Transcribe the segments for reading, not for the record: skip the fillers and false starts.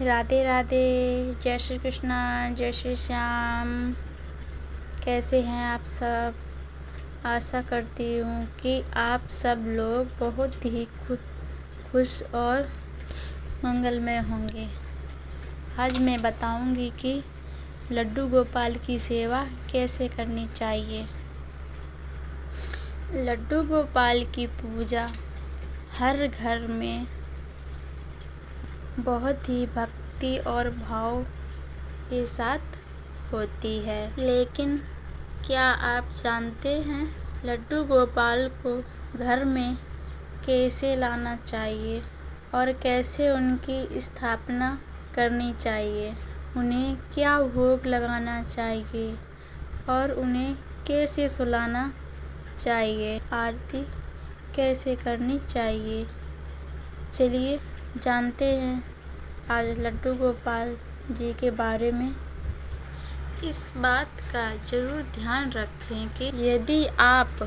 राधे राधे। जय श्री कृष्णा, जय श्री श्याम। कैसे हैं आप सब? आशा करती हूँ कि आप सब लोग बहुत ही खुश और मंगलमय होंगे। आज मैं बताऊंगी कि लड्डू गोपाल की सेवा कैसे करनी चाहिए। लड्डू गोपाल की पूजा हर घर में बहुत ही भक्ति और भाव के साथ होती है। लेकिन क्या आप जानते हैं लड्डू गोपाल को घर में कैसे लाना चाहिए और कैसे उनकी स्थापना करनी चाहिए? उन्हें क्या भोग लगाना चाहिए और उन्हें कैसे सुलाना चाहिए? आरती कैसे करनी चाहिए? चलिए जानते हैं आज लड्डू गोपाल जी के बारे में। इस बात का जरूर ध्यान रखें कि यदि आप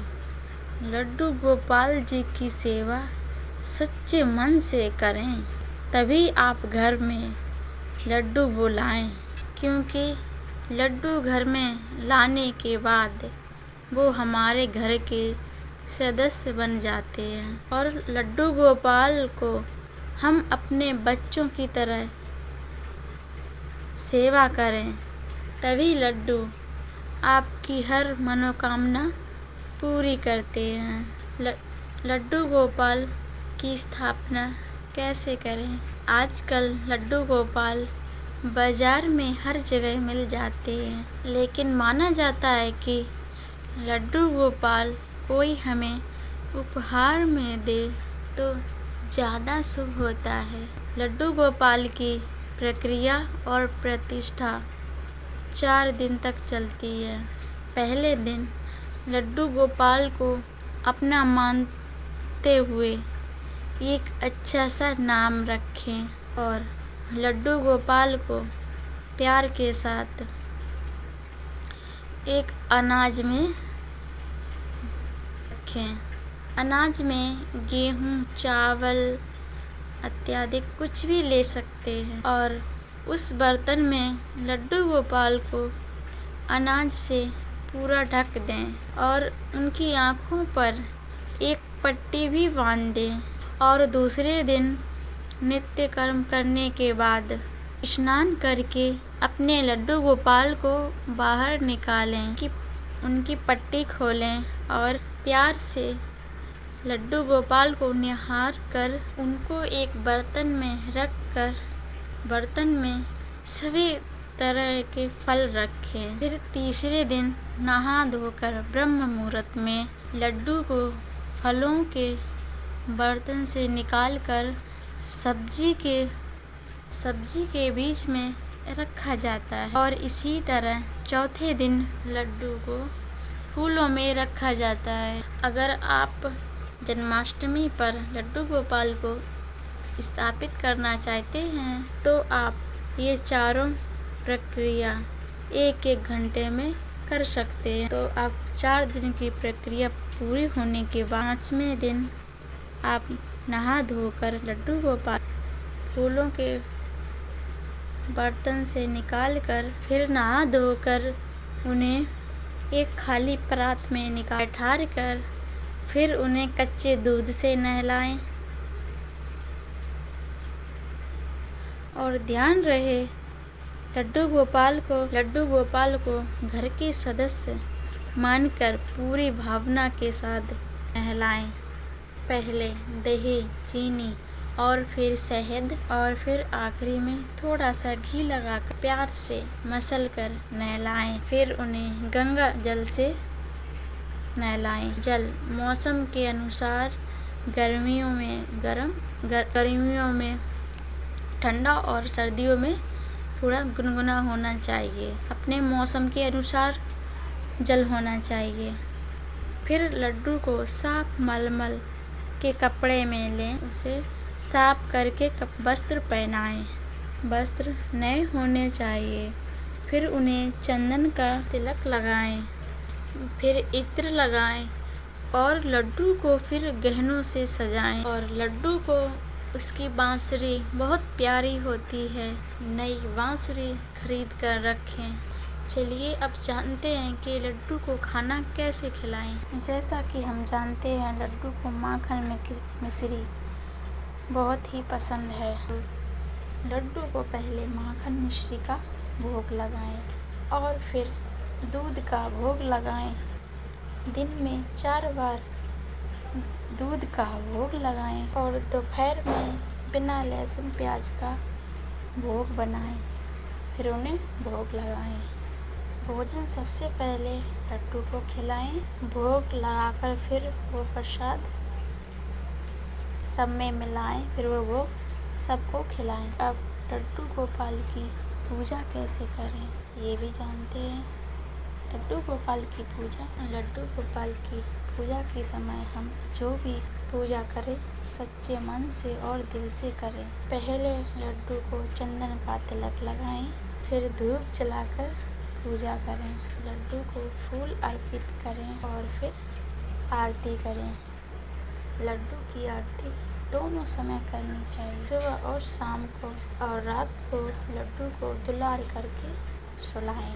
लड्डू गोपाल जी की सेवा सच्चे मन से करें तभी आप घर में लड्डू बुलाएं, क्योंकि लड्डू घर में लाने के बाद वो हमारे घर के सदस्य बन जाते हैं और लड्डू गोपाल को हम अपने बच्चों की तरह सेवा करें तभी लड्डू आपकी हर मनोकामना पूरी करते हैं। लड्डू गोपाल की स्थापना कैसे करें? आजकल लड्डू गोपाल बाजार में हर जगह मिल जाते हैं, लेकिन माना जाता है कि लड्डू गोपाल कोई हमें उपहार में दे तो ज़्यादा शुभ होता है। लड्डू गोपाल की प्रक्रिया और प्रतिष्ठा 4 दिन तक चलती है। पहले दिन लड्डू गोपाल को अपना मानते हुए एक अच्छा सा नाम रखें और लड्डू गोपाल को प्यार के साथ एक अनाज में रखें। अनाज में गेहूँ, चावल इत्यादि कुछ भी ले सकते हैं और उस बर्तन में लड्डू गोपाल को अनाज से पूरा ढक दें और उनकी आँखों पर एक पट्टी भी बांध दें और दूसरे दिन नित्य कर्म करने के बाद स्नान करके अपने लड्डू गोपाल को बाहर निकालें कि उनकी पट्टी खोलें और प्यार से लड्डू गोपाल को निहार कर उनको एक बर्तन में रख कर बर्तन में सभी तरह के फल रखें। फिर तीसरे दिन नहा धोकर ब्रह्म मुहूर्त में लड्डू को फलों के बर्तन से निकालकर सब्जी के बीच में रखा जाता है और इसी तरह चौथे दिन लड्डू को फूलों में रखा जाता है। अगर आप जन्माष्टमी पर लड्डू गोपाल को स्थापित करना चाहते हैं तो आप ये चारों प्रक्रिया 1-1 घंटे में कर सकते हैं। तो आप 4 दिन की प्रक्रिया पूरी होने के बाद 5वें दिन आप नहा धोकर लड्डू गोपाल फूलों के बर्तन से निकालकर फिर नहा धोकर उन्हें एक खाली परात में ठार कर फिर उन्हें कच्चे दूध से नहलाएं और ध्यान रहे लड्डू गोपाल को घर के सदस्य मानकर पूरी भावना के साथ नहलाएं। पहले दही, चीनी और फिर शहद और फिर आखिरी में थोड़ा सा घी लगाकर प्यार से मसल कर नहलाएं। फिर उन्हें गंगा जल से नहलाएं। जल मौसम के अनुसार गर्मियों में ठंडा और सर्दियों में थोड़ा गुनगुना होना चाहिए। अपने मौसम के अनुसार जल होना चाहिए। फिर लड्डू को साफ मलमल के कपड़े में लें, उसे साफ करके वस्त्र पहनाएं। वस्त्र नए होने चाहिए। फिर उन्हें चंदन का तिलक लगाएं, फिर इत्र लगाएं और लड्डू को फिर गहनों से सजाएं और लड्डू को उसकी बांसुरी बहुत प्यारी होती है। नई बांसुरी खरीद कर रखें। चलिए अब जानते हैं कि लड्डू को खाना कैसे खिलाएं। जैसा कि हम जानते हैं लड्डू को माखन में मिश्री बहुत ही पसंद है। लड्डू को पहले माखन मिश्री का भोग लगाएं और फिर दूध का भोग लगाएं। दिन में 4 बार दूध का भोग लगाएं और दोपहर में बिना लहसुन प्याज का भोग बनाएं, फिर उन्हें भोग लगाएं। भोजन सबसे पहले लड्डू को खिलाएं। भोग लगाकर फिर वो प्रसाद सब में मिलाएं, फिर वो भोग सबको खिलाएं। अब लड्डू गोपाल की पूजा कैसे करें ये भी जानते हैं। लड्डू गोपाल की पूजा के समय हम जो भी पूजा करें सच्चे मन से और दिल से करें। पहले लड्डू को चंदन का तिलक लगाएं, फिर धूप जलाकर पूजा करें। लड्डू को फूल अर्पित करें और फिर आरती करें। लड्डू की आरती दोनों समय करनी चाहिए, सुबह और शाम को, और रात को लड्डू को दुलार करके सुलाएं।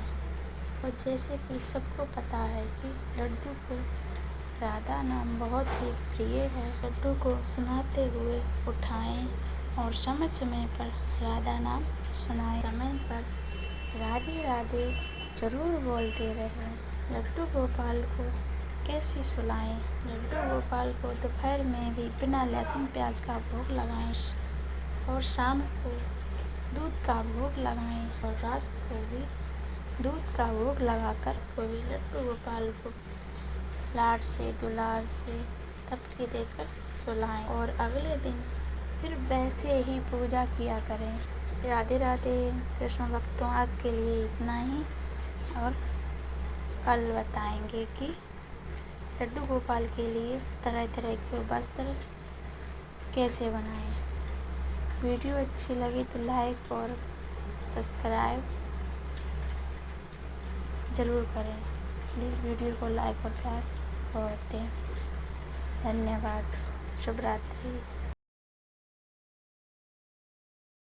और जैसे कि सबको पता है कि लड्डू को राधा नाम बहुत ही प्रिय है। लड्डू को सुनाते हुए उठाएं और समय समय पर राधा नाम सुनाएं। समय पर राधे राधे जरूर बोलते रहें। लड्डू गोपाल को कैसे सुलाएं। लड्डू गोपाल को दोपहर में भी बिना लहसुन प्याज का भोग लगाएं और शाम को दूध का भोग लगाएं और रात को भी दूध का भोग लगाकर को भी लड्डू गोपाल को लाड से दुलार से थपकी देकर सुलाएं और अगले दिन फिर वैसे ही पूजा किया करें। राधे राधे कृष्ण भक्तों, आज के लिए इतना ही और कल बताएंगे कि लड्डू गोपाल के लिए तरह तरह के वस्त्र कैसे बनाएं। वीडियो अच्छी लगी तो लाइक और सब्सक्राइब ज़रूर करें। प्लीज़ वीडियो को लाइक और प्यार और दें। धन्यवाद। शुभ रात्रि।